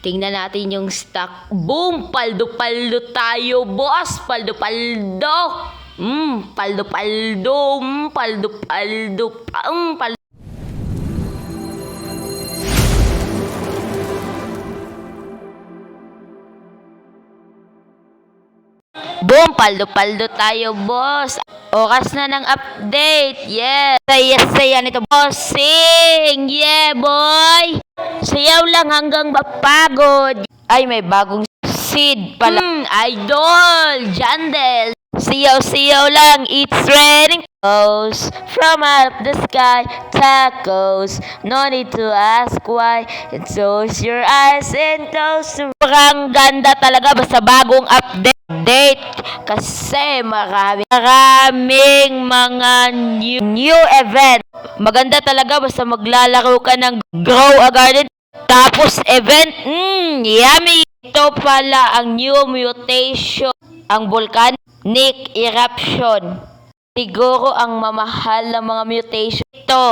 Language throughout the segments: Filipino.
Tingnan natin yung stock. Boom! Paldo-paldo tayo, boss! Paldo-paldo! Paldo-paldo! Paldo-paldo! Paldo. Boom! Paldo-paldo tayo, boss! Oras na ng update! Yeah! Saya nito, bossing! Yeah, boy! Sayaw lang hanggang mapagod. Ay, may bagong seed pala. Idol! Jandel! Siyaw-siyaw lang, it's raining tacos from up the sky. Tacos, no need to ask why. Close your eyes and close your... Parang ganda talaga basta bagong update. Kasi maraming mga new event. Maganda talaga basta maglalaro ka ng Grow a Garden. Tapos event, yummy. Ito pala ang new mutation. Ang volcanic eruption. Siguro ang mamahal ng mga mutation. Ito.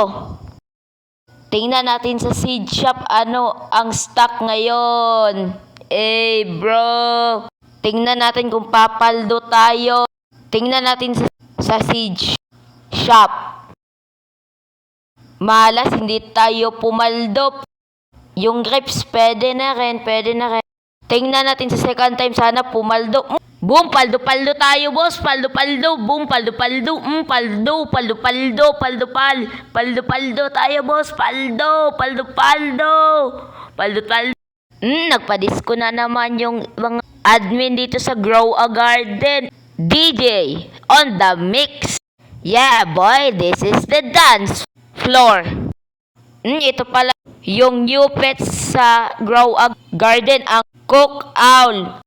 Tingnan natin sa seed shop ano ang stock ngayon. Bro. Tingnan natin kung papaldo tayo. Tingnan natin sa seed shop. Malas hindi tayo pumaldo. Yung grapes pwede na rin. Tingnan natin sa second time sana pumaldo. Boom, paldo-paldo tayo, boss. Paldo-paldo. Boom, paldo-paldo. Paldo-paldo tayo, boss. Paldo-paldo. Nagpa-disco na naman yung mga admin dito sa Grow a Garden. DJ on the mix. Yeah, boy, this is the dance floor. Ito pala yung new pets sa Grow a Garden, ang Cook Owl.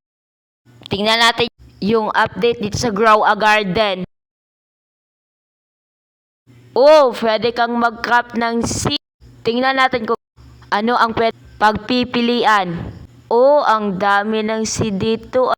Tingnan natin yung update dito sa Grow a Garden. Pwede kang mag-craft ng seed. Tingnan natin kung ano ang pwede pagpipilian. Ang dami ng seed dito.